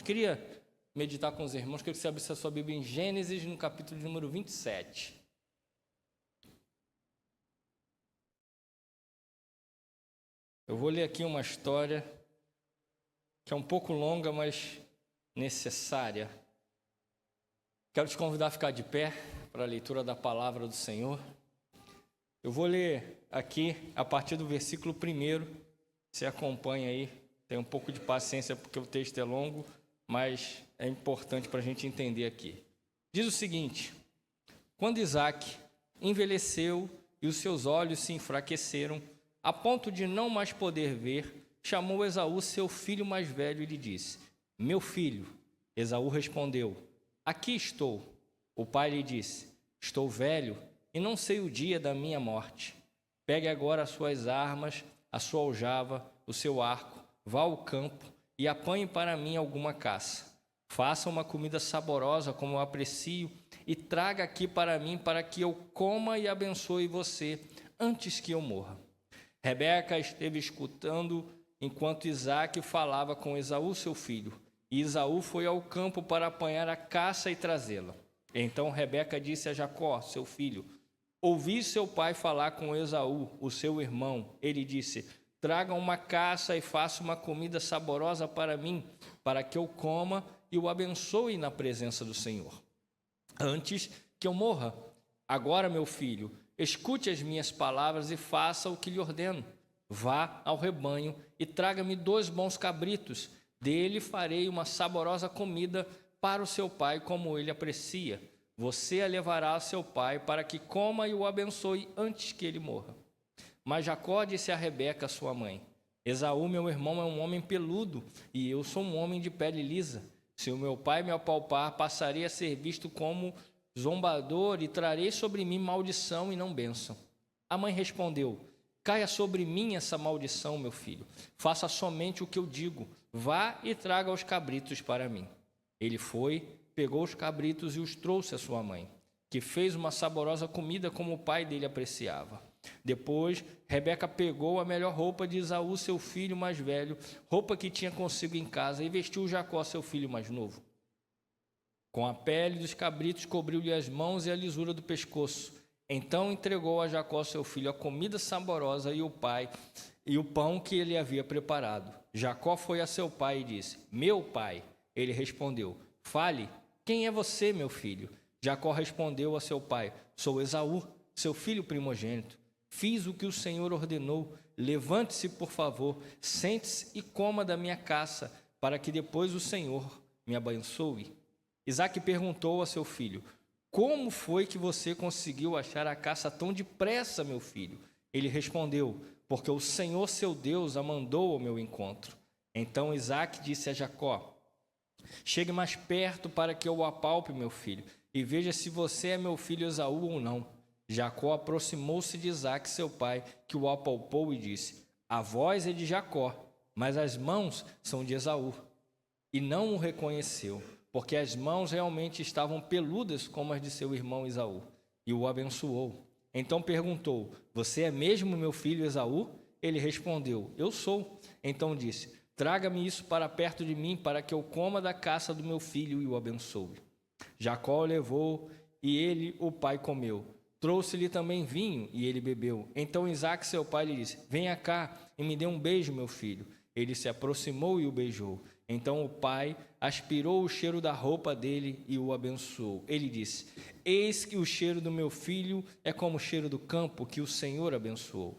Queria meditar com os irmãos, queria que você abrisse a sua Bíblia em Gênesis, no capítulo de número 27. Eu vou ler aqui uma história que é um pouco longa, mas necessária. Quero te convidar a ficar de pé para a leitura da palavra do Senhor. Eu vou ler aqui a partir do versículo 1. Você acompanha aí, tem um pouco de paciência porque o texto é longo, mas é importante para a gente entender aqui. Diz o seguinte: quando Isaac envelheceu e os seus olhos se enfraqueceram, a ponto de não mais poder ver, chamou Esaú, seu filho mais velho, e lhe disse: meu filho. Esaú respondeu: aqui estou. O pai lhe disse: estou velho e não sei o dia da minha morte. Pegue agora as suas armas, a sua aljava, o seu arco, vá ao campo e apanhe para mim alguma caça. Faça uma comida saborosa como eu aprecio e traga aqui para mim para que eu coma e abençoe você antes que eu morra. Rebeca esteve escutando enquanto Isaque falava com Esaú, seu filho, e Esaú foi ao campo para apanhar a caça e trazê-la. Então Rebeca disse a Jacó, seu filho: ouvi seu pai falar com Esaú, o seu irmão. Ele disse: traga uma caça e faça uma comida saborosa para mim, para que eu coma e o abençoe na presença do Senhor, antes que eu morra. Agora, meu filho, escute as minhas palavras e faça o que lhe ordeno. Vá ao rebanho e traga-me 2 bons cabritos. Dele farei uma saborosa comida para o seu pai, como ele aprecia. Você a levará a seu pai para que coma e o abençoe antes que ele morra. Mas Jacó disse a Rebeca, sua mãe: Esaú, meu irmão, é um homem peludo e eu sou um homem de pele lisa. Se o meu pai me apalpar, passarei a ser visto como zombador e trarei sobre mim maldição e não bênção. A mãe respondeu: caia sobre mim essa maldição, meu filho. Faça somente o que eu digo. Vá e traga os cabritos para mim. Ele foi, pegou os cabritos e os trouxe à sua mãe, que fez uma saborosa comida como o pai dele apreciava. Depois, Rebeca pegou a melhor roupa de Esaú, seu filho mais velho, roupa que tinha consigo em casa, e vestiu Jacó, seu filho mais novo. Com a pele dos cabritos cobriu-lhe as mãos e a lisura do pescoço. Então entregou a Jacó, seu filho, a comida saborosa e o pão que ele havia preparado. Jacó foi a seu pai e disse: meu pai. Ele respondeu: fale, quem é você, meu filho? Jacó respondeu a seu pai: sou Esaú, seu filho primogênito. Fiz o que o Senhor ordenou. Levante-se, por favor, sente-se e coma da minha caça, para que depois o Senhor me abençoe. Isaque perguntou a seu filho: como foi que você conseguiu achar a caça tão depressa, meu filho? Ele respondeu: porque o Senhor, seu Deus, a mandou ao meu encontro. Então Isaque disse a Jacó: chegue mais perto para que eu o apalpe, meu filho, e veja se você é meu filho Esaú ou não. Jacó aproximou-se de Isaque, seu pai, que o apalpou e disse: a voz é de Jacó, mas as mãos são de Esaú. E não o reconheceu, porque as mãos realmente estavam peludas como as de seu irmão Esaú, e o abençoou. Então perguntou: você é mesmo meu filho Esaú? Ele respondeu: eu sou. Então disse: traga-me isso para perto de mim, para que eu coma da caça do meu filho e o abençoe. Jacó o levou e ele, o pai, comeu. Trouxe-lhe também vinho e ele bebeu. Então Isaque, seu pai, lhe disse: venha cá e me dê um beijo, meu filho. Ele se aproximou e o beijou. Então o pai aspirou o cheiro da roupa dele e o abençoou. Ele disse: eis que o cheiro do meu filho é como o cheiro do campo que o Senhor abençoou.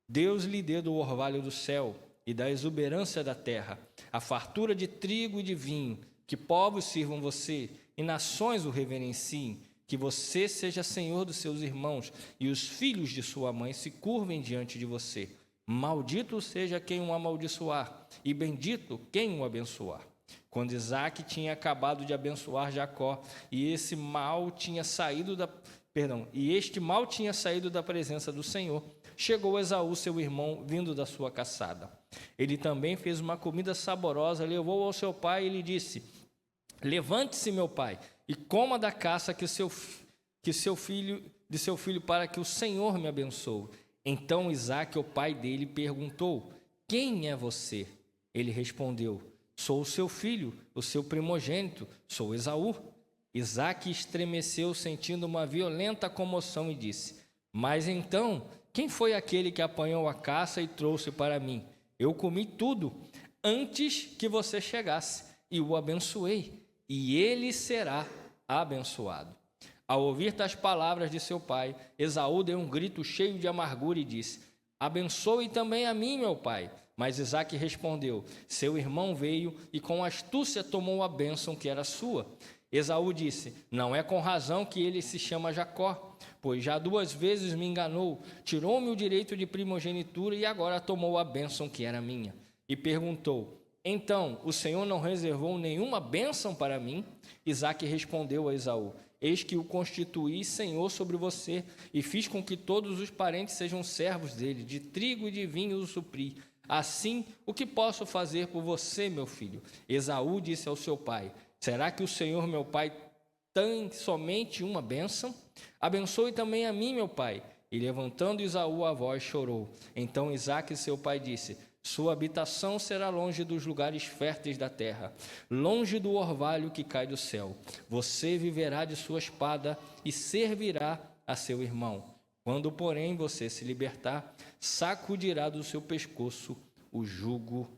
Deus lhe deu do orvalho do céu e da exuberância da terra a fartura de trigo e de vinho. Que povos sirvam você e nações o reverenciem. Que você seja senhor dos seus irmãos e os filhos de sua mãe se curvem diante de você. Maldito seja quem o amaldiçoar, e bendito quem o abençoar. Quando Isaque tinha acabado de abençoar Jacó, e este mal tinha saído da presença do Senhor, chegou Esaú, seu irmão, vindo da sua caçada. Ele também fez uma comida saborosa, levou ao seu pai e lhe disse: levante-se, meu pai, e coma da caça de seu filho, para que o Senhor me abençoe. Então Isaque, o pai dele, perguntou: quem é você? Ele respondeu: sou o seu filho, o seu primogênito, sou Esaú. Isaque estremeceu, sentindo uma violenta comoção, e disse: Mas então, quem foi aquele que apanhou a caça e trouxe para mim? Eu comi tudo antes que você chegasse, e o abençoei, e ele será abençoado. Ao ouvir tais palavras de seu pai, Esaú deu um grito cheio de amargura e disse: Abençoe também a mim, meu pai. Mas Isaque respondeu: Seu irmão veio e com astúcia tomou a bênção que era sua. Esaú disse: Não é com razão que ele se chama Jacó, pois já 2 vezes me enganou, tirou-me o direito de primogenitura e agora tomou a bênção que era minha. E perguntou: Então, o Senhor não reservou nenhuma bênção para mim? Isaque respondeu a Esaú: Eis que o constituí senhor sobre você, e fiz com que todos os parentes sejam servos dele, de trigo e de vinho o supri. Assim, o que posso fazer por você, meu filho? Esaú disse ao seu pai: Será que o Senhor, meu pai, tem somente uma bênção? Abençoe também a mim, meu pai. E levantando Esaú a voz, chorou. Então Isaque, seu pai, disse: Sua habitação será longe dos lugares férteis da terra, longe do orvalho que cai do céu. Você viverá de sua espada e servirá a seu irmão. Quando, porém, você se libertar, sacudirá do seu pescoço o jugo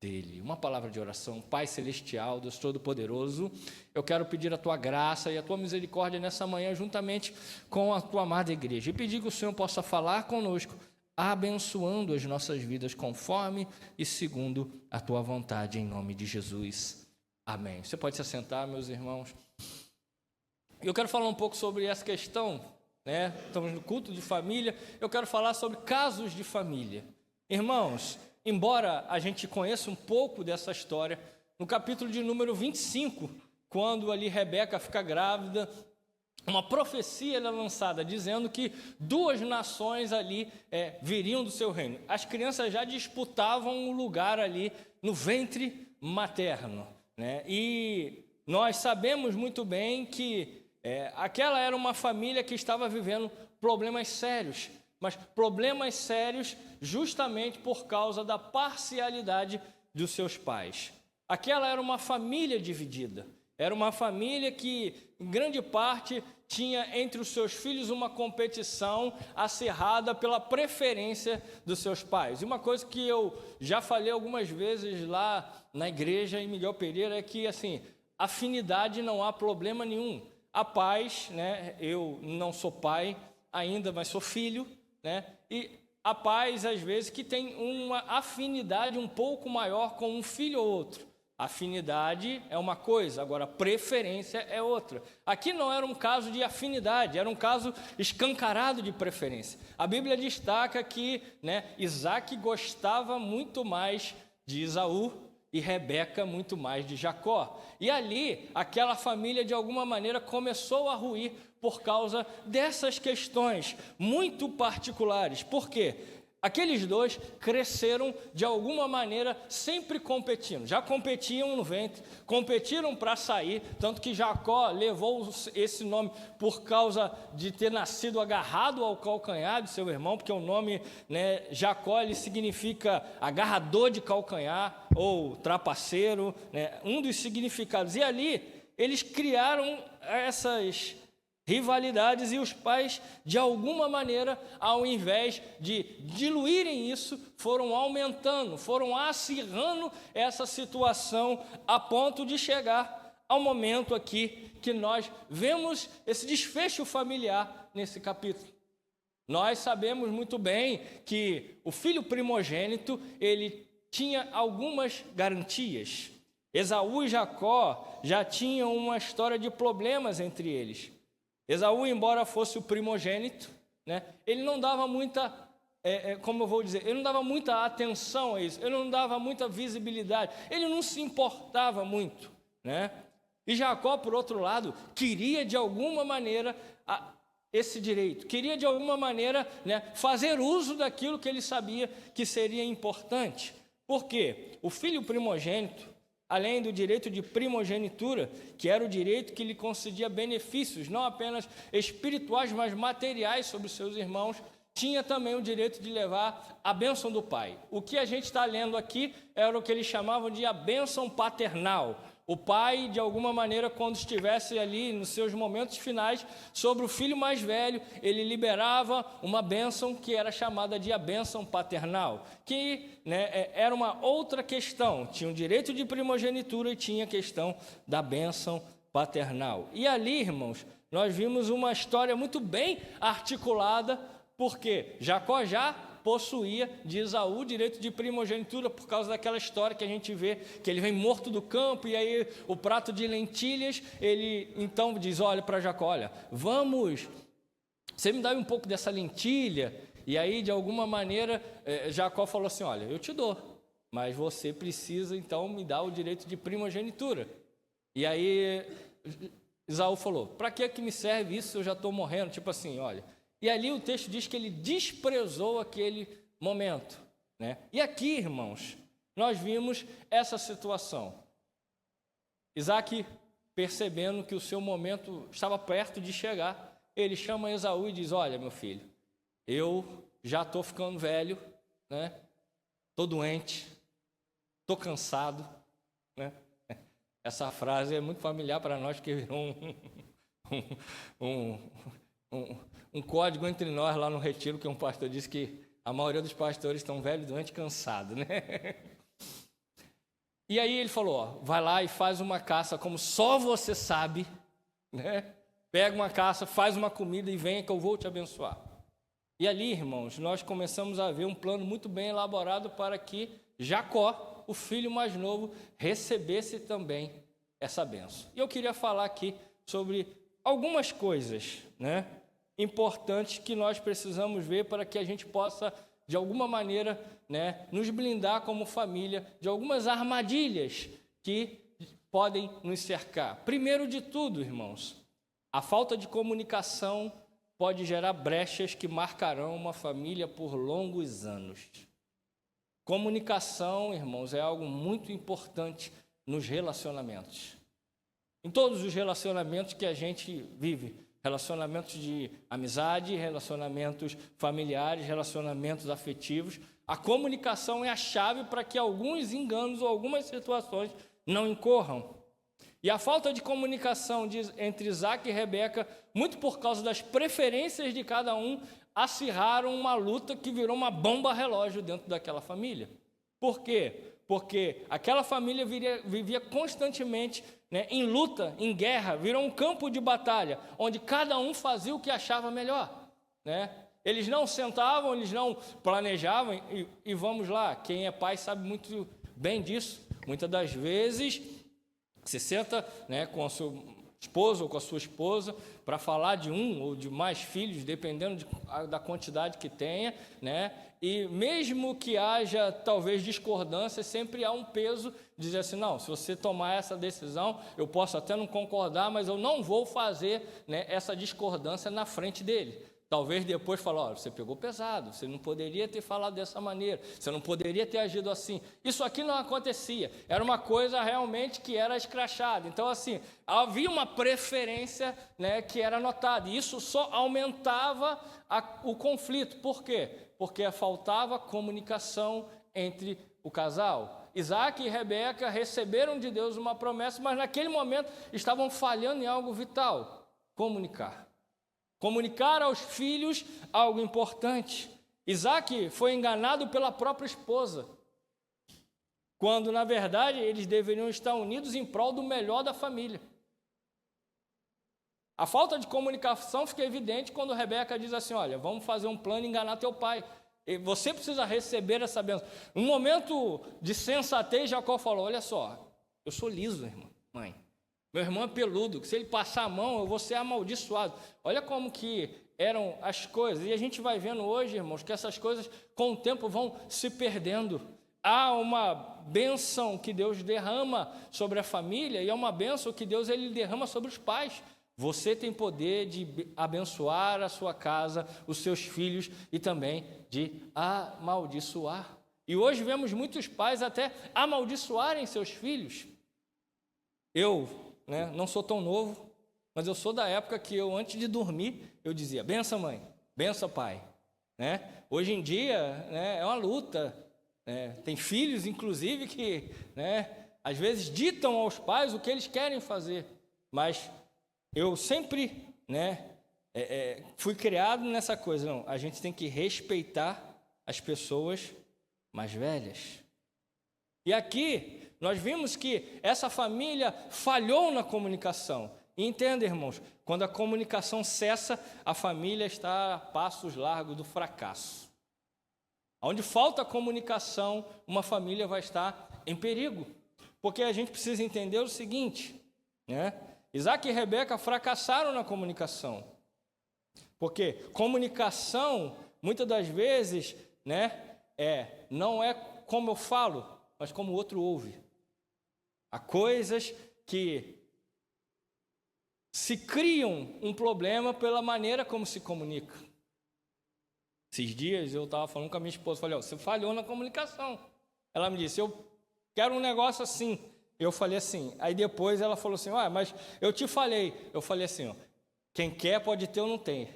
dele. Uma palavra de oração. Pai Celestial, Deus Todo-Poderoso, eu quero pedir a Tua graça e a Tua misericórdia nessa manhã, juntamente com a Tua amada igreja, e pedir que o Senhor possa falar conosco, abençoando as nossas vidas conforme e segundo a Tua vontade, em nome de Jesus. Amém. Você pode se assentar, meus irmãos. Eu quero falar um pouco sobre essa questão, né? Estamos no culto de família. Eu quero falar sobre casos de família. Irmãos, embora a gente conheça um pouco dessa história, no capítulo de número 25, quando ali Rebeca fica grávida, uma profecia é lançada dizendo que 2 nações ali viriam do seu reino. As crianças já disputavam o lugar ali no ventre materno, né? E nós sabemos muito bem que aquela era uma família que estava vivendo problemas sérios, mas problemas sérios justamente por causa da parcialidade dos seus pais. Aquela era uma família dividida, era uma família que, em grande parte, tinha entre os seus filhos uma competição acirrada pela preferência dos seus pais. E uma coisa que eu já falei algumas vezes lá na igreja em Miguel Pereira é que, assim, afinidade não há problema nenhum. Há pais, né? Eu não sou pai ainda, mas sou filho, né? E há pais, às vezes, que têm uma afinidade um pouco maior com um filho ou outro. Afinidade é uma coisa, agora preferência é outra. Aqui não era um caso de afinidade, era um caso escancarado de preferência. A Bíblia destaca que, né, Isaque gostava muito mais de Esaú e Rebeca muito mais de Jacó. E ali, aquela família, de alguma maneira, começou a ruir por causa dessas questões muito particulares. Por quê? Aqueles 2 cresceram de alguma maneira sempre competindo. Já competiam no ventre, competiram para sair, tanto que Jacó levou esse nome por causa de ter nascido agarrado ao calcanhar de seu irmão, porque o nome, né, Jacó, ele significa agarrador de calcanhar ou trapaceiro, né, um dos significados. E ali eles criaram essas rivalidades, e os pais, de alguma maneira, ao invés de diluírem isso, foram aumentando, foram acirrando essa situação a ponto de chegar ao momento aqui que nós vemos esse desfecho familiar nesse capítulo. Nós sabemos muito bem que o filho primogênito, ele tinha algumas garantias. Esaú e Jacó já tinham uma história de problemas entre eles. Esaú, embora fosse o primogênito, né, ele não dava muita, como eu vou dizer, ele não dava muita atenção a isso, ele não dava muita visibilidade, ele não se importava muito, né? E Jacó, por outro lado, queria de alguma maneira esse direito, queria de alguma maneira, né, fazer uso daquilo que ele sabia que seria importante. Por quê? O filho primogênito, além do direito de primogenitura, que era o direito que lhe concedia benefícios, não apenas espirituais, mas materiais sobre os seus irmãos, tinha também o direito de levar a bênção do pai. O que a gente está lendo aqui era o que eles chamavam de a bênção paternal. O pai, de alguma maneira, quando estivesse ali nos seus momentos finais, sobre o filho mais velho, ele liberava uma bênção que era chamada de a bênção paternal, que era uma outra questão. Tinha o direito de primogenitura e tinha a questão da bênção paternal. E ali, irmãos, nós vimos uma história muito bem articulada, porque Jacó já possuía de Esaú o direito de primogenitura por causa daquela história que a gente vê, que ele vem morto do campo, e aí o prato de lentilhas, ele então diz, olha para Jacó, olha, vamos, você me dá um pouco dessa lentilha, e aí de alguma maneira Jacó falou assim, olha, eu te dou, mas você precisa então me dar o direito de primogenitura. E aí Esaú falou, para que me serve isso se eu já estou morrendo? Tipo assim, olha. E ali o texto diz que ele desprezou aquele momento, E aqui, irmãos, nós vimos essa situação. Isaac, percebendo que o seu momento estava perto de chegar, ele chama Esaú e diz, olha, meu filho, eu já estou ficando velho, estou doente, estou cansado, Essa frase é muito familiar para nós, que virou um código entre nós lá no retiro, que um pastor disse que a maioria dos pastores estão velhos, doentes, cansados, E aí ele falou, vai lá e faz uma caça como só você sabe, Pega uma caça, faz uma comida e venha que eu vou te abençoar. E ali, irmãos, nós começamos a ver um plano muito bem elaborado para que Jacó, o filho mais novo, recebesse também essa bênção. E eu queria falar aqui sobre algumas coisas, importantes que nós precisamos ver para que a gente possa, de alguma maneira, nos blindar como família de algumas armadilhas que podem nos cercar. Primeiro de tudo, irmãos, a falta de comunicação pode gerar brechas que marcarão uma família por longos anos. Comunicação, irmãos, é algo muito importante nos relacionamentos. Em todos os relacionamentos que a gente vive, relacionamentos de amizade, relacionamentos familiares, relacionamentos afetivos, a comunicação é a chave para que alguns enganos ou algumas situações não incorram. E a falta de comunicação entre Isaac e Rebeca, muito por causa das preferências de cada um, acirraram uma luta que virou uma bomba relógio dentro daquela família. Por quê? Porque aquela família vivia constantemente em luta, em guerra, virou um campo de batalha, onde cada um fazia o que achava melhor. Eles não sentavam, eles não planejavam, e vamos lá, quem é pai sabe muito bem disso. Muitas das vezes, você senta com a sua esposa ou com a sua esposa para falar de um ou de mais filhos, dependendo da quantidade que tenha, e mesmo que haja talvez discordância, sempre há um peso de dizer assim, não, se você tomar essa decisão, eu posso até não concordar, mas eu não vou fazer essa discordância na frente dele. Talvez depois falar, olha, você pegou pesado, você não poderia ter falado dessa maneira, você não poderia ter agido assim. Isso aqui não acontecia, era uma coisa realmente que era escrachada. Então, assim, havia uma preferência que era notada, e isso só aumentava o conflito. Por quê? Porque faltava comunicação entre o casal. Isaac e Rebeca receberam de Deus uma promessa, mas naquele momento estavam falhando em algo vital, comunicar. Comunicar aos filhos algo importante. Isaac foi enganado pela própria esposa, quando, na verdade, eles deveriam estar unidos em prol do melhor da família. A falta de comunicação fica evidente quando Rebeca diz assim, olha, vamos fazer um plano e enganar teu pai. E você precisa receber essa bênção. Um momento de sensatez, Jacó falou, olha só, eu sou liso, mãe. Meu irmão é peludo, que se ele passar a mão, eu vou ser amaldiçoado. Olha como que eram as coisas. E a gente vai vendo hoje, irmãos, que essas coisas, com o tempo, vão se perdendo. Há uma bênção que Deus derrama sobre a família, e é uma bênção que Deus ele derrama sobre os pais. Você tem poder de abençoar a sua casa, os seus filhos, e também de amaldiçoar. E hoje vemos muitos pais até amaldiçoarem seus filhos. Eu não sou tão novo, mas eu sou da época que eu, antes de dormir, eu dizia, benção mãe, benção pai. né? Hoje em dia, né, é uma luta, né? Tem filhos, inclusive, que, né, às vezes ditam aos pais o que eles querem fazer. Mas eu sempre, né, fui criado nessa coisa. Não, a gente tem que respeitar as pessoas mais velhas. E aqui nós vimos que essa família falhou na comunicação. E entenda, irmãos, quando a comunicação cessa, a família está a passos largos do fracasso. Onde falta comunicação, uma família vai estar em perigo. Porque a gente precisa entender o seguinte, né? Isaac e Rebeca fracassaram na comunicação. Porque comunicação, muitas das vezes, né, não é como eu falo, mas como o outro ouve. Há coisas que se criam um problema pela maneira como se comunica. Esses dias eu estava falando com a minha esposa, falei, você falhou na comunicação. Ela me disse, eu quero um negócio assim. Eu falei assim, aí depois ela falou assim, mas eu te falei. Eu falei assim, quem quer pode ter ou não tem.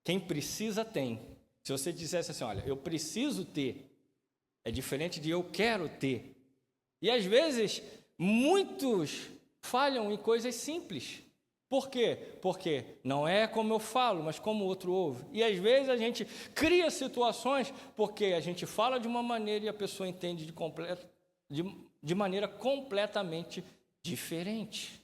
Quem precisa tem. Se você dissesse assim, olha, eu preciso ter, é diferente de eu quero ter. E às vezes, muitos falham em coisas simples. Por quê? Porque não é como eu falo, mas como o outro ouve. E às vezes a gente cria situações porque a gente fala de uma maneira e a pessoa entende de maneira completamente diferente.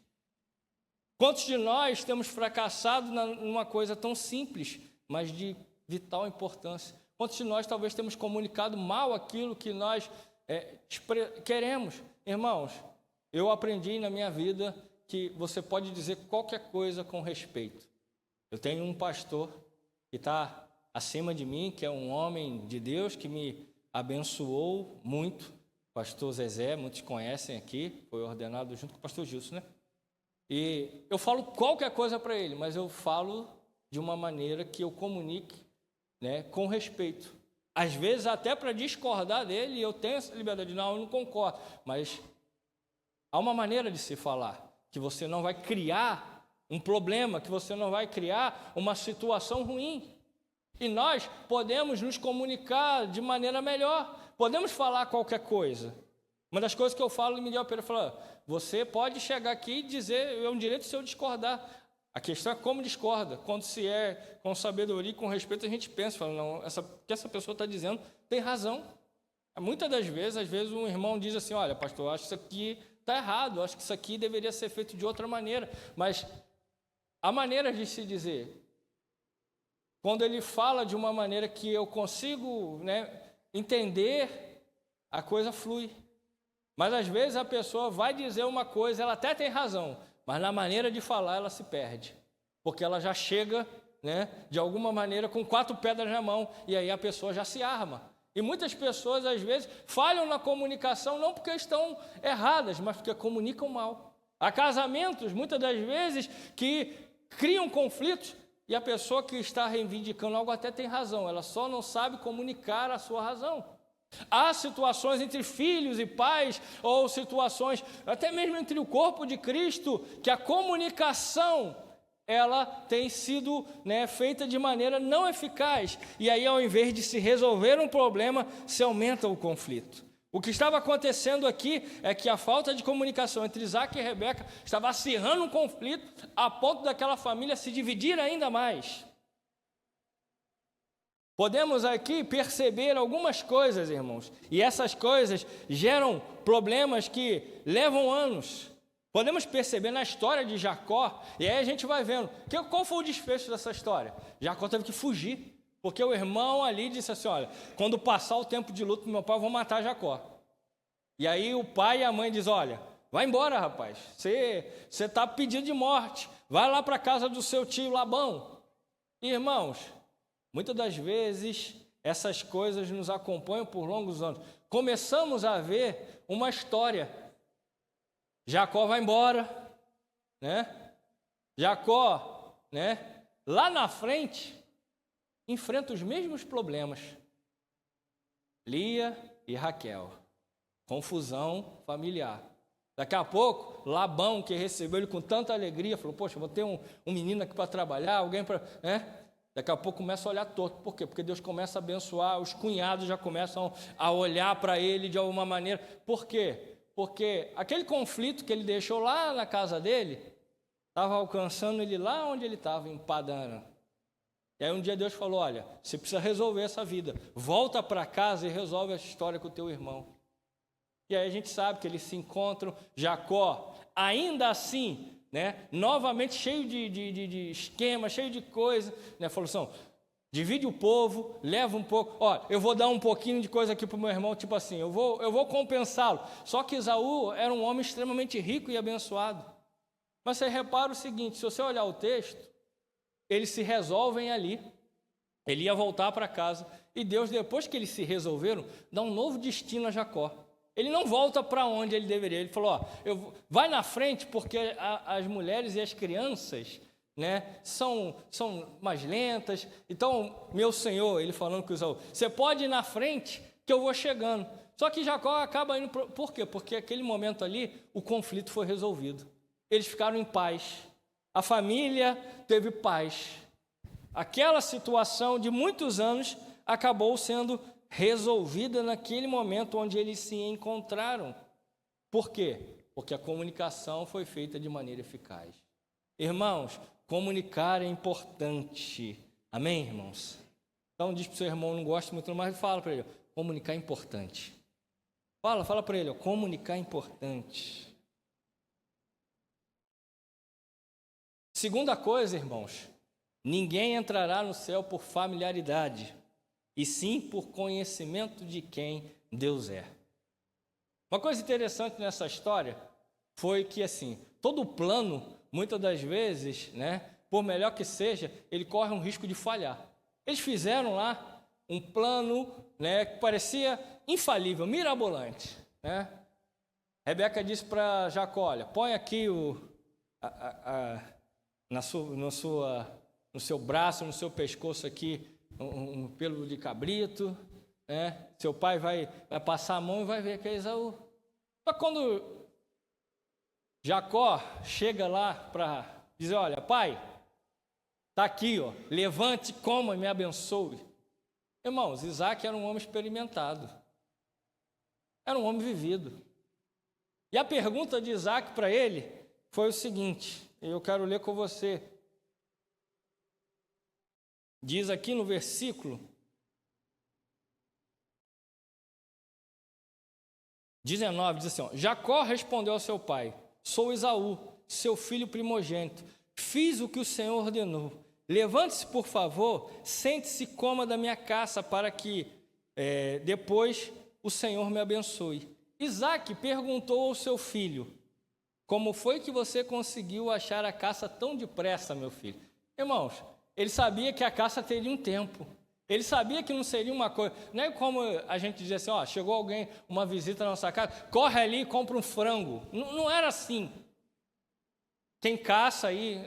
Quantos de nós temos fracassado numa coisa tão simples, mas de vital importância? Quantos de nós talvez temos comunicado mal aquilo que nós queremos? Irmãos, eu aprendi na minha vida que você pode dizer qualquer coisa com respeito. Eu tenho um pastor que está acima de mim, que é um homem de Deus, que me abençoou muito, pastor Zezé, muitos conhecem aqui, foi ordenado junto com o pastor Gilson, né? E eu falo qualquer coisa para ele, mas eu falo de uma maneira que eu comunique, né, com respeito. Às vezes, até para discordar dele, eu tenho essa liberdade, não, eu não concordo, mas há uma maneira de se falar, que você não vai criar um problema, que você não vai criar uma situação ruim. E nós podemos nos comunicar de maneira melhor, podemos falar qualquer coisa. Uma das coisas que eu falo, Miguel Pereira falou, você pode chegar aqui e dizer, é um direito seu discordar. A questão é como discorda. Quando se é com sabedoria e com respeito, a gente pensa, fala, não, o que essa pessoa está dizendo tem razão. Muitas das vezes, às vezes um irmão diz assim, olha, pastor, eu acho que isso aqui está errado, acho que isso aqui deveria ser feito de outra maneira. Mas há maneiras de se dizer. Quando ele fala de uma maneira que eu consigo, né, entender, a coisa flui. Mas às vezes a pessoa vai dizer uma coisa, ela até tem razão, mas na maneira de falar ela se perde. Porque ela já chega, né, de alguma maneira com 4 pedras na mão, e aí a pessoa já se arma. E muitas pessoas, às vezes, falham na comunicação não porque estão erradas, mas porque comunicam mal. Há casamentos, muitas das vezes, que criam conflitos e a pessoa que está reivindicando algo até tem razão, ela só não sabe comunicar a sua razão. Há situações entre filhos e pais, ou situações até mesmo entre o corpo de Cristo, que a comunicação ela tem sido, né, feita de maneira não eficaz. E aí, ao invés de se resolver um problema, se aumenta o conflito. O que estava acontecendo aqui é que a falta de comunicação entre Isaac e Rebeca estava acirrando um conflito a ponto daquela família se dividir ainda mais. Podemos aqui perceber algumas coisas, irmãos, e essas coisas geram problemas que levam anos. Podemos perceber na história de Jacó, e aí a gente vai vendo, qual foi o desfecho dessa história? Jacó teve que fugir, porque o irmão ali disse assim, olha, quando passar o tempo de luto do meu pai, eu vou matar Jacó. E aí o pai e a mãe dizem, olha, vai embora, rapaz, você está pedindo de morte, vai lá para a casa do seu tio Labão. E, irmãos, muitas das vezes essas coisas nos acompanham por longos anos. Começamos a ver uma história. Jacó vai embora, né? Jacó, né, lá na frente, enfrenta os mesmos problemas. Lia e Raquel, confusão familiar. Daqui a pouco, Labão, que recebeu ele com tanta alegria, falou, poxa, vou ter um menino aqui para trabalhar, alguém para... né? Daqui a pouco começa a olhar torto. Por quê? Porque Deus começa a abençoar, os cunhados já começam a olhar para ele de alguma maneira. Por quê? Porque aquele conflito que ele deixou lá na casa dele estava alcançando ele lá onde ele estava, em Padã Arã. E aí um dia Deus falou, olha, você precisa resolver essa vida. Volta para casa e resolve essa história com o teu irmão. E aí a gente sabe que eles se encontram, Jacó, ainda assim, né, novamente cheio de esquema, cheio de coisa, né, falou assim, divide o povo, leva um pouco, eu vou dar um pouquinho de coisa aqui para o meu irmão, tipo assim, eu vou compensá-lo. Só que Esaú era um homem extremamente rico e abençoado. Mas você repara o seguinte, se você olhar o texto, eles se resolvem ali, ele ia voltar para casa, e Deus, depois que eles se resolveram, dá um novo destino a Jacó. Ele não volta para onde ele deveria. Ele falou, vai na frente, porque as mulheres e as crianças, né, são mais lentas. Então, meu senhor, ele falando com Esaú, você pode ir na frente, que eu vou chegando. Só que Jacó acaba indo, por quê? Porque aquele momento ali, o conflito foi resolvido. Eles ficaram em paz. A família teve paz. Aquela situação de muitos anos acabou sendo resolvida naquele momento onde eles se encontraram. Por quê? Porque a comunicação foi feita de maneira eficaz. Irmãos, comunicar é importante. Amém, irmãos? Então diz para o seu irmão, não gosta muito, mas fala para ele, comunicar é importante. Fala para ele, comunicar é importante. Segunda coisa, irmãos, ninguém entrará no céu por familiaridade, e sim por conhecimento de quem Deus é. Uma coisa interessante nessa história foi que, assim, todo plano, muitas das vezes, né, por melhor que seja, ele corre um risco de falhar. Eles fizeram lá um plano, né, que parecia infalível, mirabolante, né? Rebeca disse para Jacó, olha, põe aqui no seu braço, no seu pescoço aqui, um pelo de cabrito, né? Seu pai vai passar a mão e vai ver que é Esaú. Só quando Jacó chega lá para dizer, olha, pai, está aqui, levante, coma e me abençoe. Irmãos, Isaac era um homem experimentado, era um homem vivido. E a pergunta de Isaac para ele foi o seguinte, eu quero ler com você. Diz aqui no versículo 19, diz assim, Jacó respondeu ao seu pai, sou Esaú, seu filho primogênito, fiz o que o Senhor ordenou. Levante-se, por favor, sente-se e coma da minha caça, para que depois o Senhor me abençoe. Isaac perguntou ao seu filho, como foi que você conseguiu achar a caça tão depressa, meu filho? Irmãos, ele sabia que a caça teria um tempo. Ele sabia que não seria uma coisa... Não é como a gente diz assim, chegou alguém, uma visita na nossa casa, corre ali e compra um frango. Não era assim. Quem caça aí...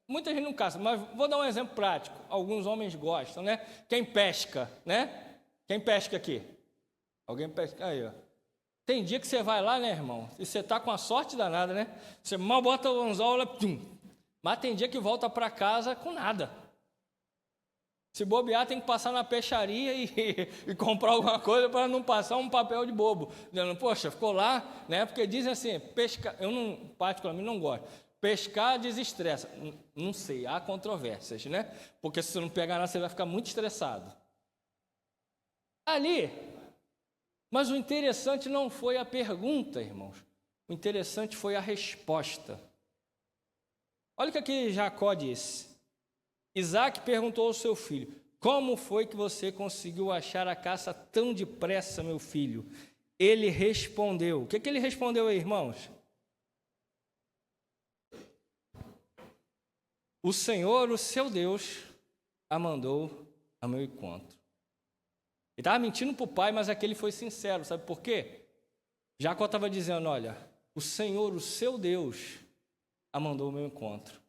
Muita gente não caça, mas vou dar um exemplo prático. Alguns homens gostam, né? Quem pesca, né? Quem pesca aqui? Alguém pesca? Aí, Tem dia que você vai lá, né, irmão? E você tá com a sorte danada, né? Você mal bota o anzol, mas tem dia que volta para casa com nada. Se bobear, tem que passar na peixaria e comprar alguma coisa para não passar um papel de bobo. Dizendo, poxa, ficou lá, né? Porque dizem assim, pescar, eu particularmente não gosto. Pescar desestressa. Não sei, há controvérsias, né? Porque se você não pegar nada, você vai ficar muito estressado. Ali, mas o interessante não foi a pergunta, irmãos. O interessante foi a resposta. Olha o que aqui Jacó disse. Isaac perguntou ao seu filho, como foi que você conseguiu achar a caça tão depressa, meu filho? Ele respondeu. O que ele respondeu aí, irmãos? O Senhor, o seu Deus, a mandou a meu encontro. Ele estava mentindo para o pai, mas aquele foi sincero. Sabe por quê? Jacó estava dizendo, olha, o Senhor, o seu Deus, a mandou ao meu encontro.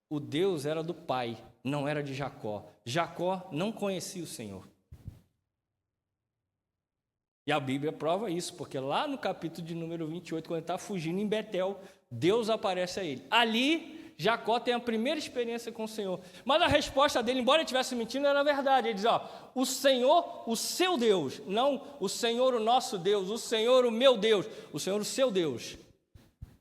O Deus era do pai, não era de Jacó. Jacó não conhecia o Senhor. E a Bíblia prova isso, porque lá no capítulo de número 28, quando ele está fugindo em Betel, Deus aparece a ele. Ali Jacó tem a primeira experiência com o Senhor. Mas a resposta dele, embora ele estivesse mentindo, era verdade. Ele diz, o Senhor, o seu Deus, não o Senhor, o nosso Deus, o Senhor, o meu Deus, o Senhor, o seu Deus.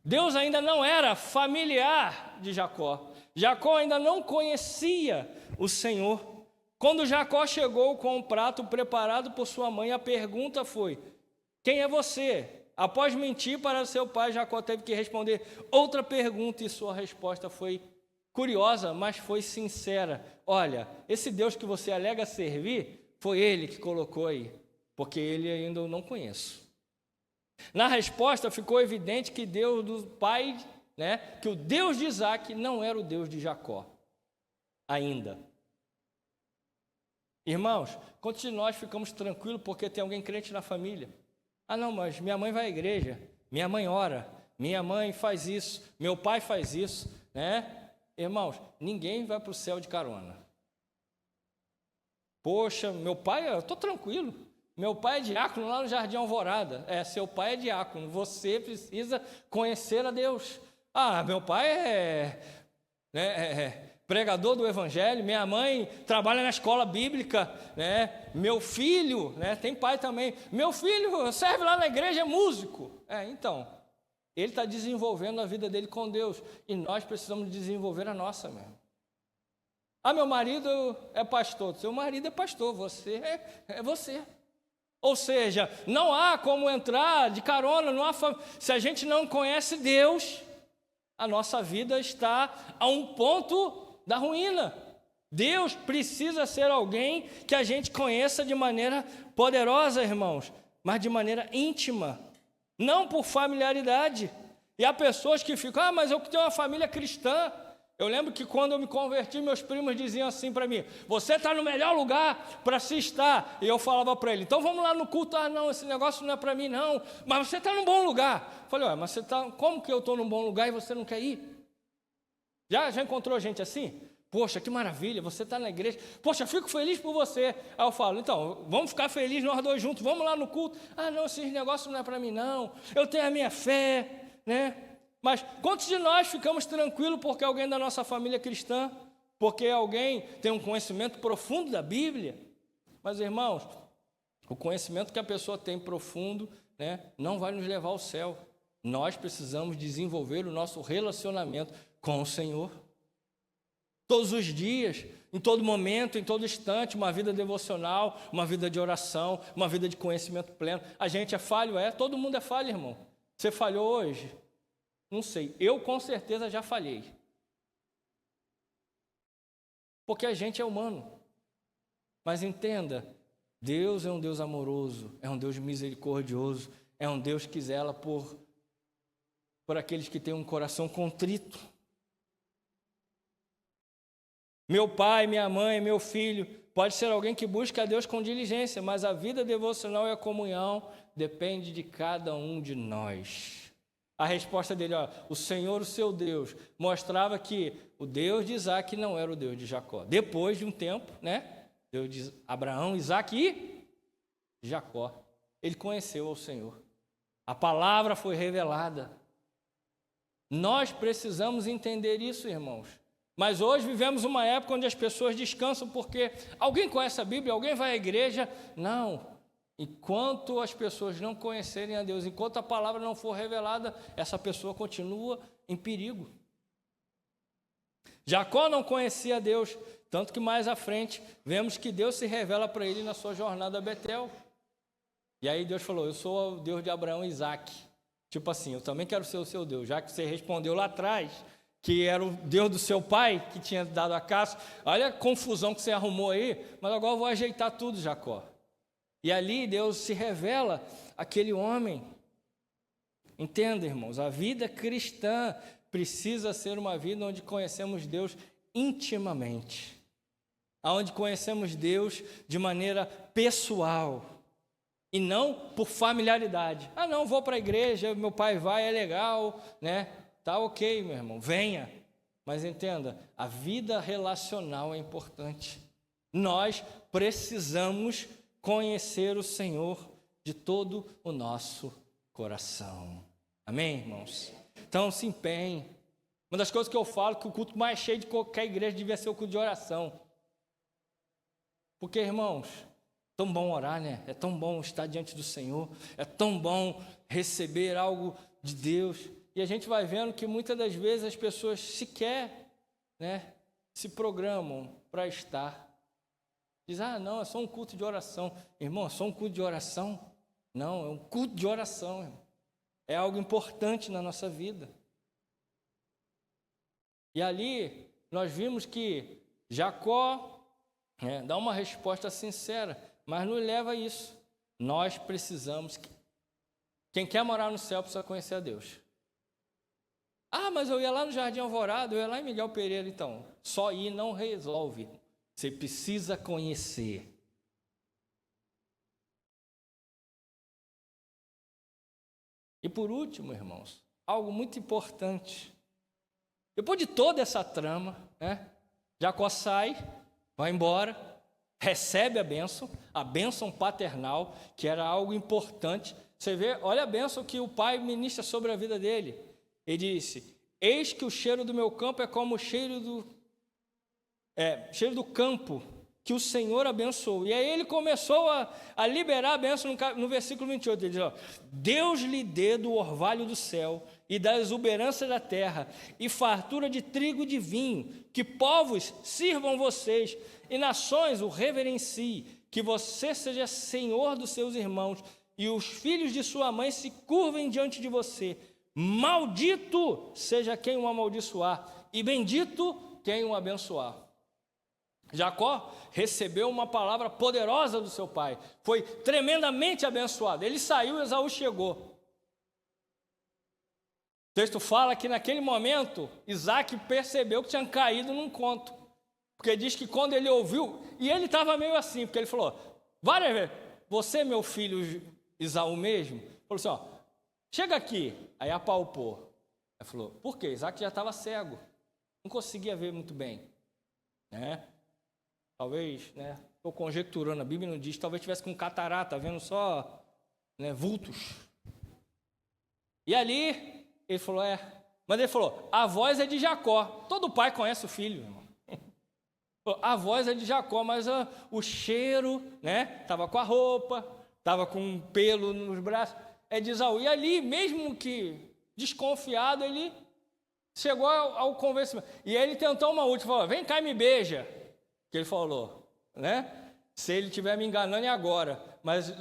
Deus ainda não era familiar de Jacó. Jacó ainda não conhecia o Senhor. Quando Jacó chegou com um prato preparado por sua mãe, a pergunta foi, quem é você? Após mentir para seu pai, Jacó teve que responder outra pergunta e sua resposta foi curiosa, mas foi sincera. Olha, esse Deus que você alega servir, foi ele que colocou aí, porque ele ainda eu não conheço. Na resposta ficou evidente que Deus do pai, que o Deus de Isaac não era o Deus de Jacó, ainda. Irmãos, quantos de nós ficamos tranquilos porque tem alguém crente na família? Ah, não, mas minha mãe vai à igreja, minha mãe ora, minha mãe faz isso, meu pai faz isso, Irmãos, ninguém vai para o céu de carona. Poxa, meu pai, eu estou tranquilo. Meu pai é diácono lá no Jardim Alvorada. Seu pai é diácono, você precisa conhecer a Deus. Ah, meu pai é pregador do evangelho, minha mãe trabalha na escola bíblica, meu filho, tem pai também, meu filho serve lá na igreja, é músico. Então, ele está desenvolvendo a vida dele com Deus, e nós precisamos desenvolver a nossa mesmo. Ah, meu marido é pastor, seu marido é pastor, você é você. Ou seja, não há como entrar de carona, se a gente não conhece Deus, a nossa vida está a um ponto da ruína. Deus precisa ser alguém que a gente conheça de maneira poderosa, irmãos, mas de maneira íntima, não por familiaridade. E há pessoas que ficam, mas eu tenho uma família cristã. Eu lembro que quando eu me converti, meus primos diziam assim para mim, você está no melhor lugar para se estar. E eu falava para ele, então vamos lá no culto. Ah, não, esse negócio não é para mim não, mas você está num bom lugar. Eu falei, mas como que eu estou num bom lugar e você não quer ir? Já encontrou gente assim? Poxa, que maravilha, você está na igreja. Poxa, fico feliz por você. Aí eu falo, então, vamos ficar felizes nós dois juntos, vamos lá no culto. Ah, não, esses negócios não é para mim não, eu tenho a minha fé, Mas quantos de nós ficamos tranquilos porque alguém da nossa família é cristã, porque alguém tem um conhecimento profundo da Bíblia? Mas, irmãos, o conhecimento que a pessoa tem profundo, não vai nos levar ao céu. Nós precisamos desenvolver o nosso relacionamento com o Senhor. Todos os dias, em todo momento, em todo instante, uma vida devocional, uma vida de oração, uma vida de conhecimento pleno. A gente é falho? Todo mundo é falho, irmão. Você falhou hoje? Não sei, eu com certeza já falhei. Porque a gente é humano. Mas entenda, Deus é um Deus amoroso, é um Deus misericordioso, é um Deus que zela por aqueles que têm um coração contrito. Meu pai, minha mãe, meu filho, pode ser alguém que busca a Deus com diligência, mas a vida devocional e a comunhão depende de cada um de nós. A resposta dele, o Senhor, o seu Deus, mostrava que o Deus de Isaac não era o Deus de Jacó. Depois de um tempo, Deus de Abraão, Isaac e Jacó, ele conheceu ao Senhor. A palavra foi revelada. Nós precisamos entender isso, irmãos. Mas hoje vivemos uma época onde as pessoas descansam porque alguém conhece a Bíblia, alguém vai à igreja. Não. Enquanto as pessoas não conhecerem a Deus, enquanto a palavra não for revelada, essa pessoa continua em perigo. Jacó não conhecia Deus, tanto que mais à frente vemos que Deus se revela para ele na sua jornada a Betel. E aí Deus falou, eu sou o Deus de Abraão e Isaac. Tipo assim, eu também quero ser o seu Deus, já que você respondeu lá atrás que era o Deus do seu pai, que tinha dado a caça. Olha a confusão que você arrumou aí, mas agora eu vou ajeitar tudo, Jacó. E ali Deus se revela àquele homem. Entenda, irmãos, a vida cristã precisa ser uma vida onde conhecemos Deus intimamente, onde conhecemos Deus de maneira pessoal e não por familiaridade. Ah, não, vou para a igreja, meu pai vai, é legal, Tá ok, meu irmão, venha. Mas entenda, a vida relacional é importante. Nós precisamos conhecer o Senhor de todo o nosso coração. Amém, irmãos? Então se empenhe, Uma das coisas que eu falo, que o culto mais cheio de qualquer igreja devia ser o culto de oração. Porque, irmãos, é tão bom orar, né? É tão bom estar diante do Senhor. É tão bom receber algo de Deus. E a gente vai vendo que muitas das vezes as pessoas sequer, né, se programam para estar. Diz, não, é só um culto de oração. Irmão, é só um culto de oração? Não, é um culto de oração, irmão. É algo importante na nossa vida. E ali nós vimos que Jacó dá uma resposta sincera, mas nos leva a isso. Nós precisamos. Quem quer morar no céu precisa conhecer a Deus. Mas eu ia lá no Jardim Alvorada, eu ia lá em Miguel Pereira, então. Só ir não resolve. Você precisa conhecer. E por último, irmãos, algo muito importante. Depois de toda essa trama, Jacó sai, vai embora, recebe a bênção paternal, que era algo importante. Você vê, olha a bênção que o pai ministra sobre a vida dele. Ele disse, eis que o cheiro do meu campo é como o cheiro do campo que o Senhor abençoou. E aí ele começou a liberar a bênção no versículo 28. Ele diz, Deus lhe dê do orvalho do céu e da exuberância da terra, e fartura de trigo e de vinho, que povos sirvam vocês, e nações o reverenciem, que você seja senhor dos seus irmãos, e os filhos de sua mãe se curvem diante de você. Maldito seja quem o amaldiçoar, e bendito quem o abençoar. Jacó recebeu uma palavra poderosa do seu pai, foi tremendamente abençoado. Ele saiu, Esaú chegou. O texto fala que naquele momento, Isaac percebeu que tinha caído num conto. Porque diz que quando ele ouviu, e ele estava meio assim, porque ele falou, várias vezes, você meu filho Esaú mesmo? Falou assim, chega aqui. Aí apalpou. Aí falou, por quê? Isaac já estava cego, não conseguia ver muito bem. Talvez, estou conjecturando, a Bíblia não diz, talvez tivesse com catarata, vendo só vultos. E ali, ele falou, mas ele falou, a voz é de Jacó. Todo pai conhece o filho, irmão. A voz é de Jacó, mas o cheiro, estava com a roupa, estava com um pelo nos braços, é de Esaú. E ali, mesmo que desconfiado, ele chegou ao convencimento. E ele tentou uma última, falou, vem cá e me beija. Que ele falou, se ele estiver me enganando é agora. Mas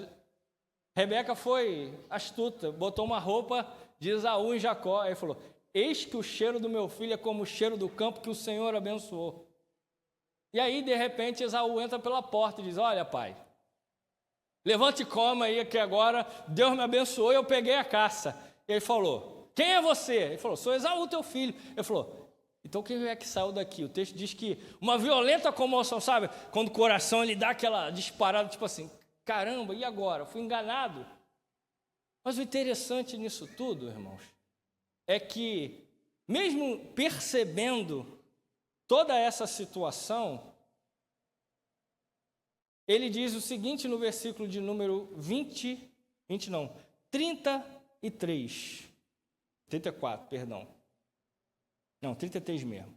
Rebeca foi astuta, botou uma roupa de Esaú em Jacó. Aí falou, eis que o cheiro do meu filho é como o cheiro do campo que o Senhor abençoou. E aí, de repente, Esaú entra pela porta e diz, olha, pai, levante e coma aí, que agora Deus me abençoou e eu peguei a caça. E ele falou, quem é você? Ele falou, sou Esaú, teu filho. Ele falou, então quem é que saiu daqui? O texto diz que uma violenta comoção, sabe? Quando o coração ele dá aquela disparada, tipo assim, caramba, e agora? Fui enganado. Mas o interessante nisso tudo, irmãos, é que mesmo percebendo toda essa situação, ele diz o seguinte no versículo de número 34, perdão. Não, 33 mesmo.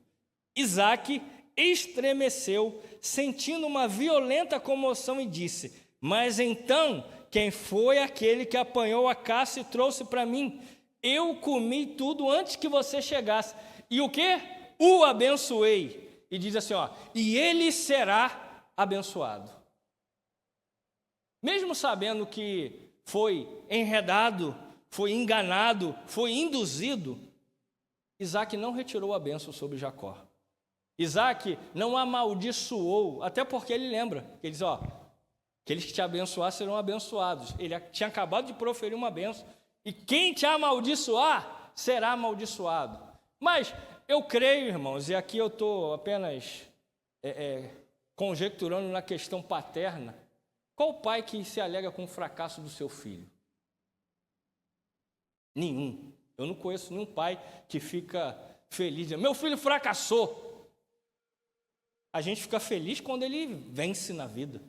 Isaac estremeceu, sentindo uma violenta comoção e disse, mas então, quem foi aquele que apanhou a caça e trouxe para mim? Eu comi tudo antes que você chegasse. E o quê? O abençoei. E diz assim, e ele será abençoado. Mesmo sabendo que foi enredado, foi enganado, foi induzido, Isaac não retirou a bênção sobre Jacó. Isaac não amaldiçoou, até porque ele lembra, ele diz, aqueles que te abençoar serão abençoados. Ele tinha acabado de proferir uma bênção, e quem te amaldiçoar, será amaldiçoado. Mas eu creio, irmãos, e aqui eu estou apenas conjecturando na questão paterna, qual pai que se alega com o fracasso do seu filho? Nenhum. Eu não conheço nenhum pai que fica feliz, meu filho fracassou. A gente fica feliz quando ele vence na vida.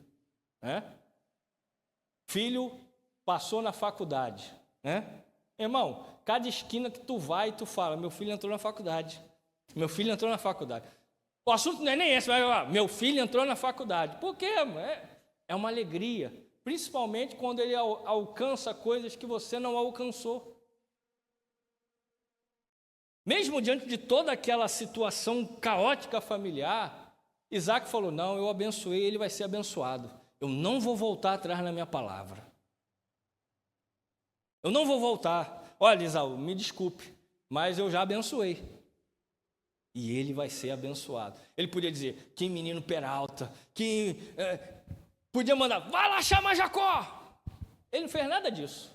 Filho passou na faculdade. Irmão, cada esquina que tu vai, tu fala, meu filho entrou na faculdade. Meu filho entrou na faculdade. O assunto não é nem esse, mas meu filho entrou na faculdade. Por quê? É uma alegria, principalmente quando ele alcança coisas que você não alcançou. Mesmo diante de toda aquela situação caótica familiar, Isaac falou, não, eu abençoei, ele vai ser abençoado. Eu não vou voltar atrás na minha palavra. Eu não vou voltar. Olha, Esaú, me desculpe, mas eu já abençoei. E ele vai ser abençoado. Ele podia dizer, que menino peralta, podia mandar, vai lá chamar Jacó. Ele não fez nada disso,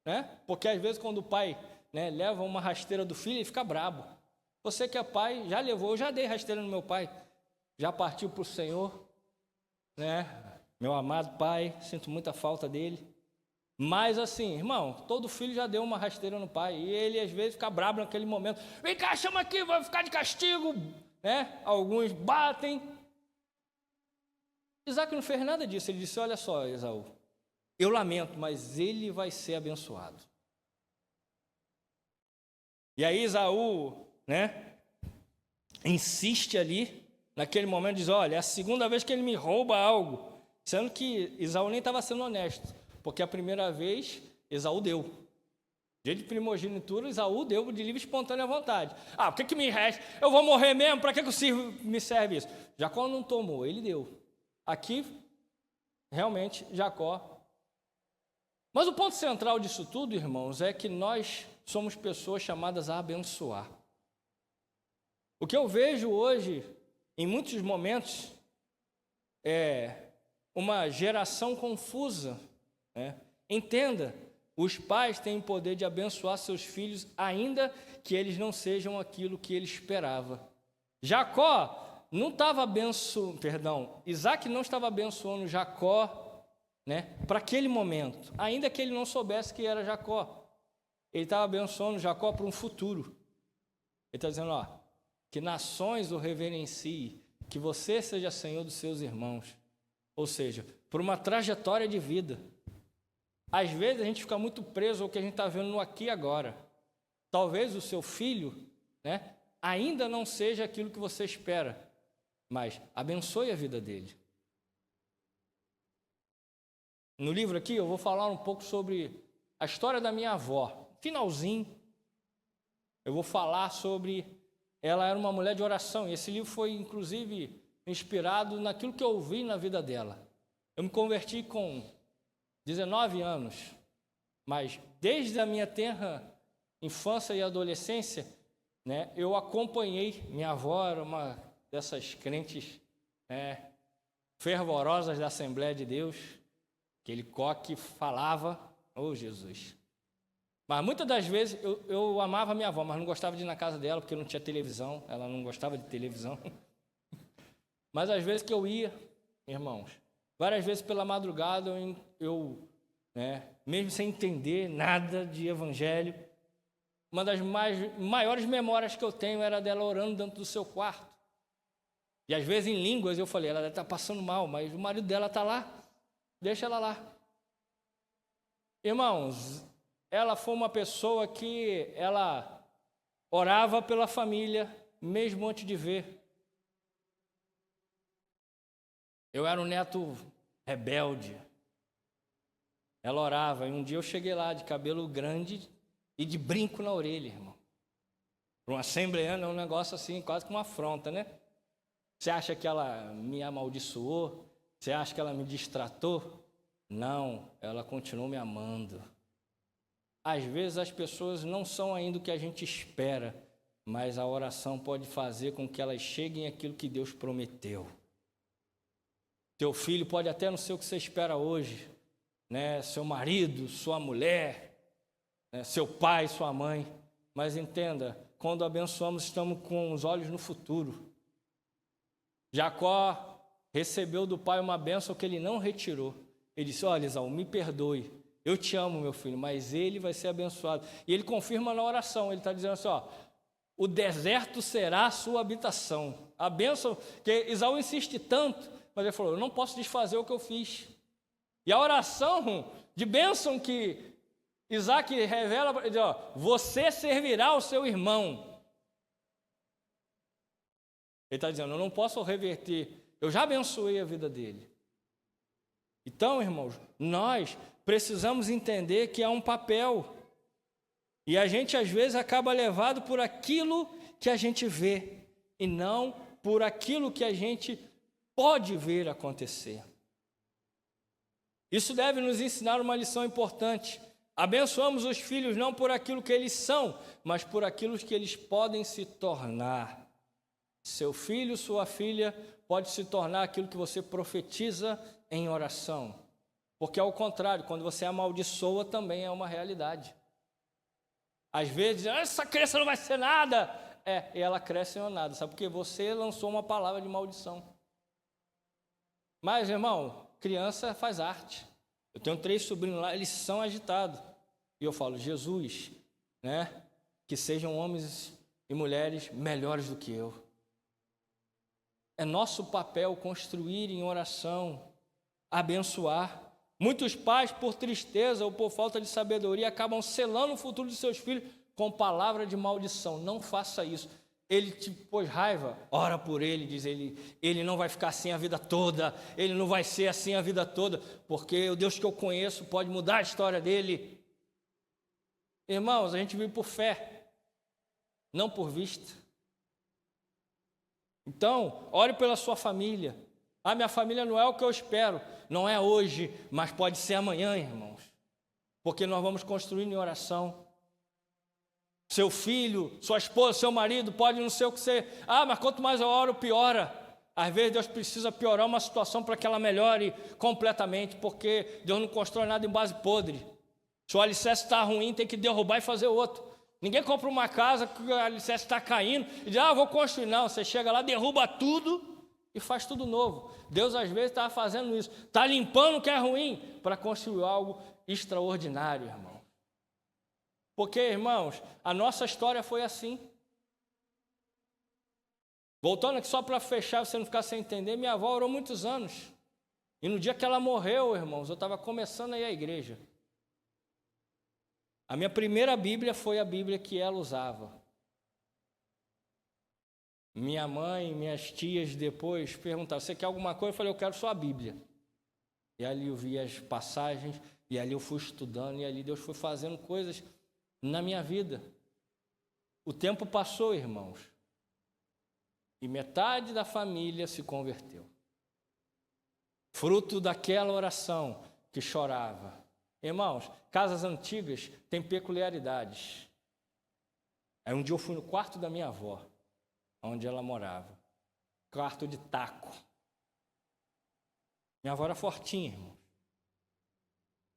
né? Porque às vezes quando o pai, né, leva uma rasteira do filho, ele fica brabo. Você que é pai, já levou, eu já dei rasteira no meu pai, já partiu para o Senhor, né? Meu amado pai, sinto muita falta dele. Mas assim, irmão, todo filho já deu uma rasteira no pai, e ele às vezes fica brabo naquele momento. Vem cá, chama aqui, vai ficar de castigo, né? Alguns batem. Isaac não fez nada disso, ele disse, olha só, Esaú, eu lamento, mas ele vai ser abençoado. E aí Esaú, né, insiste ali, naquele momento, diz, olha, é a segunda vez que ele me rouba algo, sendo que Esaú nem estava sendo honesto, porque a primeira vez Esaú deu. Dia de primogenitura, Esaú deu de livre e espontânea vontade. O que me resta? Eu vou morrer mesmo, para que me serve isso? Jacó não tomou, ele deu. Aqui, realmente, Jacó. Mas o ponto central disso tudo, irmãos, é que nós somos pessoas chamadas a abençoar. O que eu vejo hoje, em muitos momentos, é uma geração confusa, né? Entenda, os pais têm o poder de abençoar seus filhos, ainda que eles não sejam aquilo que ele esperava. Jacó não estava Isaac não estava abençoando Jacó, né, para aquele momento, ainda que ele não soubesse que era Jacó. Ele estava abençoando Jacó para um futuro. Ele está dizendo, que nações o reverenciem, que você seja senhor dos seus irmãos. Ou seja, por uma trajetória de vida. Às vezes a gente fica muito preso ao que a gente está vendo no aqui e agora. Talvez o seu filho, né, ainda não seja aquilo que você espera, mas abençoe a vida dele. No livro aqui eu vou falar um pouco sobre a história da minha avó. Finalzinho, eu vou falar sobre... Ela era uma mulher de oração, e esse livro foi, inclusive, inspirado naquilo que eu ouvi na vida dela. Eu me converti com 19 anos, mas desde a minha tenra infância e adolescência, né, eu acompanhei. Minha avó era uma dessas crentes, né, fervorosas da Assembleia de Deus, aquele coque falava, Jesus. Mas muitas das vezes eu amava minha avó, mas não gostava de ir na casa dela, porque não tinha televisão, ela não gostava de televisão. Mas às vezes que eu ia, irmãos, várias vezes pela madrugada eu mesmo sem entender nada de evangelho, uma das maiores memórias que eu tenho era dela orando dentro do seu quarto. E às vezes em línguas eu falei, ela deve estar passando mal, mas o marido dela está lá, deixa ela lá. Irmãos, ela foi uma pessoa que ela orava pela família, mesmo antes de ver. Eu era um neto rebelde. Ela orava, e um dia eu cheguei lá de cabelo grande e de brinco na orelha, irmão. Para um assembleano é um negócio assim, quase que uma afronta, né? Você acha que ela me amaldiçoou? Você acha que ela me distratou? Não, ela continuou me amando. Às vezes as pessoas não são ainda o que a gente espera, mas a oração pode fazer com que elas cheguem àquilo que Deus prometeu. Teu filho pode até não ser o que você espera hoje, né? Seu marido, sua mulher, né? Seu pai, sua mãe. Mas entenda, quando abençoamos, estamos com os olhos no futuro. Jacó recebeu do pai uma bênção que ele não retirou. Ele disse, olha, Esaú, me perdoe. Eu te amo, meu filho, mas ele vai ser abençoado. E ele confirma na oração, ele está dizendo assim, o deserto será a sua habitação. A bênção, que Esaú insiste tanto, mas ele falou, eu não posso desfazer o que eu fiz. E a oração de bênção que Isaac revela, ele diz, você servirá ao seu irmão. Ele está dizendo, eu não posso reverter, eu já abençoei a vida dele. Então, irmãos, nós precisamos entender que há um papel. E a gente, às vezes, acaba levado por aquilo que a gente vê, e não por aquilo que a gente pode ver acontecer. Isso deve nos ensinar uma lição importante. Abençoamos os filhos não por aquilo que eles são, mas por aquilo que eles podem se tornar. Seu filho, sua filha, pode se tornar aquilo que você profetiza em oração. Porque, ao contrário, quando você amaldiçoa, também é uma realidade. Às vezes, essa criança não vai ser nada. E ela cresce em nada. Sabe por quê? Você lançou uma palavra de maldição. Mas, irmão, criança faz arte. Eu tenho 3 sobrinhos lá, eles são agitados. E eu falo, Jesus, né? Que sejam homens e mulheres melhores do que eu. É nosso papel construir em oração, abençoar. Muitos pais, por tristeza ou por falta de sabedoria, acabam selando o futuro de seus filhos com palavra de maldição. Não faça isso. Ele te pôs raiva, ora por ele, diz ele não vai ficar assim a vida toda, ele não vai ser assim a vida toda, porque o Deus que eu conheço pode mudar a história dele. Irmãos, a gente vive por fé, não por vista. Então, ore pela sua família. Minha família não é o que eu espero, não é hoje, mas pode ser amanhã, irmãos, porque nós vamos construir em oração. Seu filho, sua esposa, seu marido, pode não ser o que você... mas quanto mais eu oro, piora. Às vezes Deus precisa piorar uma situação para que ela melhore completamente, porque Deus não constrói nada em base podre. Se o alicerce está ruim, tem que derrubar e fazer outro. Ninguém compra uma casa que o alicerce está caindo e diz, vou construir. Não, você chega lá, derruba tudo e faz tudo novo. Deus às vezes está fazendo isso, está limpando o que é ruim para construir algo extraordinário, irmão. Porque, irmãos, a nossa história foi assim. Voltando aqui só para fechar, você não ficar sem entender, minha avó orou muitos anos. E no dia que ela morreu, irmãos, eu estava começando a ir à igreja. A minha primeira Bíblia foi a Bíblia que ela usava. Minha mãe, minhas tias depois perguntavam, você quer alguma coisa? Eu falei, eu quero só a Bíblia. E ali eu vi as passagens, e ali eu fui estudando, e ali Deus foi fazendo coisas na minha vida. O tempo passou, irmãos, e metade da família se converteu. Fruto daquela oração que chorava. Irmãos, casas antigas têm peculiaridades. Aí um dia eu fui no quarto da minha avó, onde ela morava. Quarto de taco. Minha avó era fortinha, irmão.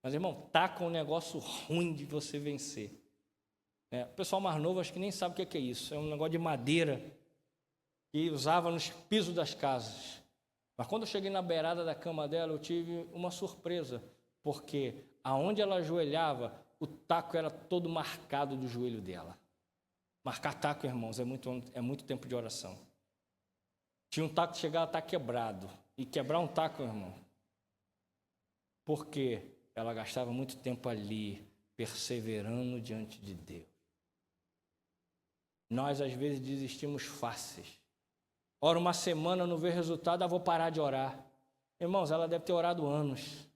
Mas, irmão, taco é um negócio ruim de você vencer. O pessoal mais novo acho que nem sabe o que é isso. É um negócio de madeira que usava nos pisos das casas. Mas quando eu cheguei na beirada da cama dela, eu tive uma surpresa. Porque aonde ela ajoelhava, o taco era todo marcado do joelho dela. Marcar taco, irmãos, é muito tempo de oração. Tinha um taco que chegava a estar quebrado. E quebrar um taco, irmão, porque ela gastava muito tempo ali, perseverando diante de Deus. Nós, às vezes, desistimos fáceis. Ora uma semana, não vê resultado, vou parar de orar. Irmãos, ela deve ter orado anos.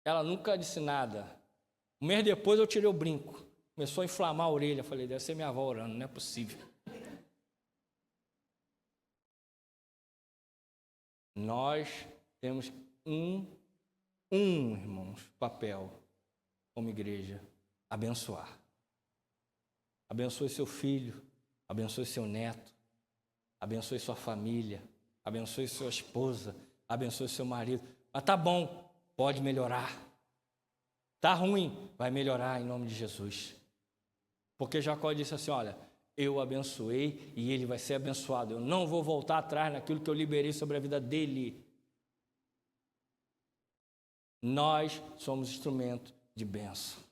Ela nunca disse nada. Um mês depois eu tirei o brinco. Começou a inflamar a orelha. Falei, deve ser minha avó orando, não é possível. Nós temos irmãos, papel como igreja, abençoar. Abençoe seu filho, abençoe seu neto, abençoe sua família, abençoe sua esposa, abençoe seu marido. Mas tá bom, pode melhorar. Tá ruim, vai melhorar em nome de Jesus. Porque Jacó disse assim, olha, eu abençoei e ele vai ser abençoado. Eu não vou voltar atrás naquilo que eu liberei sobre a vida dele. Nós somos instrumento de bênção.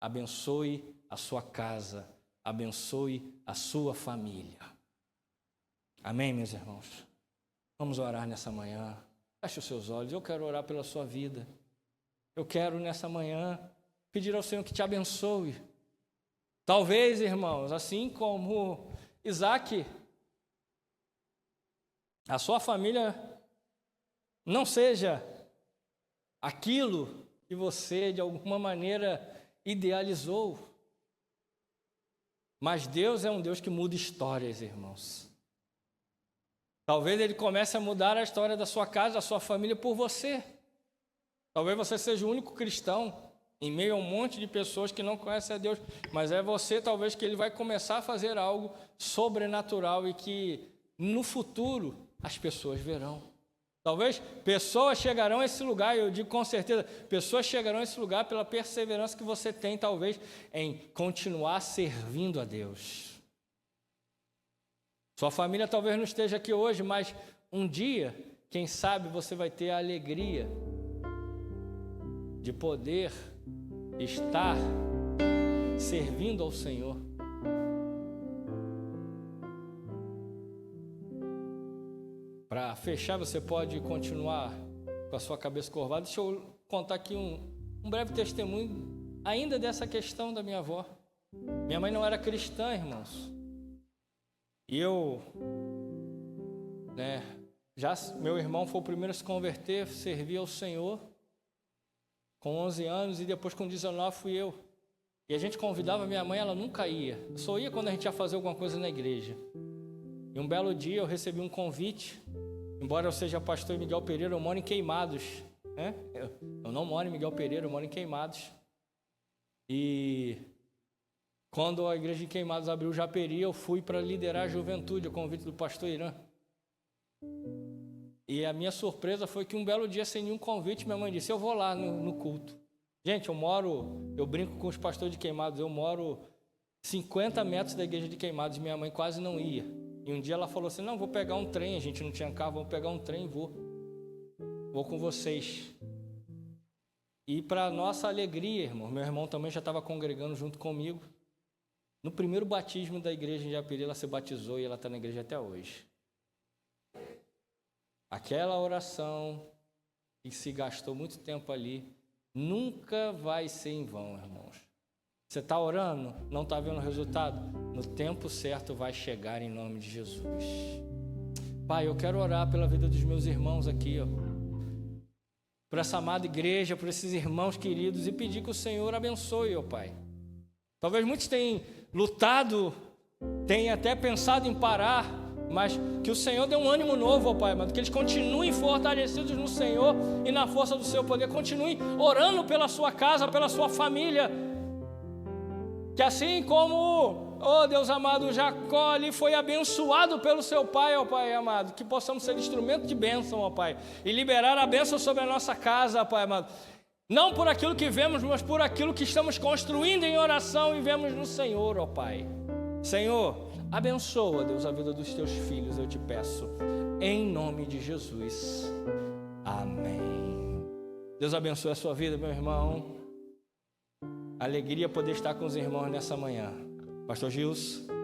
Abençoe a sua casa, abençoe a sua família. Amém, meus irmãos? Vamos orar nessa manhã. Feche os seus olhos, eu quero orar pela sua vida. Eu quero nessa manhã pedir ao Senhor que te abençoe. Talvez, irmãos, assim como Isaac, a sua família não seja aquilo que você, de alguma maneira, idealizou. Mas Deus é um Deus que muda histórias, irmãos. Talvez Ele comece a mudar a história da sua casa, da sua família por você. Talvez você seja o único cristão em meio a um monte de pessoas que não conhecem a Deus. Mas é você, talvez, que Ele vai começar a fazer algo sobrenatural e que no futuro as pessoas verão. Talvez pessoas chegarão a esse lugar, eu digo com certeza, pessoas chegarão a esse lugar pela perseverança que você tem, talvez, em continuar servindo a Deus. Sua família talvez não esteja aqui hoje, mas um dia, quem sabe, você vai ter a alegria de poder estar servindo ao Senhor. Para fechar, você pode continuar com a sua cabeça curvada. Deixa eu contar aqui um breve testemunho ainda dessa questão da minha avó. Minha mãe não era cristã, irmãos. E eu, meu irmão foi o primeiro a se converter, servir ao Senhor com 11 anos, e depois com 19 fui eu. E a gente convidava minha mãe, ela nunca ia. Só ia quando a gente ia fazer alguma coisa na igreja. E um belo dia eu recebi um convite. Embora eu seja pastor em Miguel Pereira, eu moro em Queimados. Eu não moro em Miguel Pereira, eu moro em Queimados. E quando a igreja de Queimados abriu o Japeri, eu fui para liderar a juventude, a convite do pastor Irã. E a minha surpresa foi que um belo dia, sem nenhum convite, minha mãe disse: eu vou lá no culto. Gente, eu brinco com os pastores de Queimados, eu moro 50 metros da igreja de Queimados, e minha mãe quase não ia. E um dia ela falou assim: não, vou pegar um trem, a gente não tinha carro, vou pegar um trem e vou com vocês. E para nossa alegria, irmão, meu irmão também já estava congregando junto comigo. No primeiro batismo da igreja em Japeri, ela se batizou e ela está na igreja até hoje. Aquela oração que se gastou muito tempo ali, nunca vai ser em vão, irmãos. Você está orando, não está vendo o resultado? No tempo certo vai chegar, em nome de Jesus. Pai, eu quero orar pela vida dos meus irmãos aqui, por essa amada igreja, por esses irmãos queridos, e pedir que o Senhor abençoe, Pai. Talvez muitos tenham lutado, tenham até pensado em parar, mas que o Senhor dê um ânimo novo, Pai, mas que eles continuem fortalecidos no Senhor e na força do seu poder, continuem orando pela sua casa, pela sua família, que assim como, Deus amado, Jacó ali foi abençoado pelo seu pai, Pai amado, que possamos ser instrumento de bênção, Pai, e liberar a bênção sobre a nossa casa, Pai amado, não por aquilo que vemos, mas por aquilo que estamos construindo em oração e vemos no Senhor, Pai. Senhor, abençoa, Deus, a vida dos teus filhos, eu te peço, em nome de Jesus. Amém. Deus abençoe a sua vida, meu irmão. Alegria poder estar com os irmãos nessa manhã. Pastor Gilson.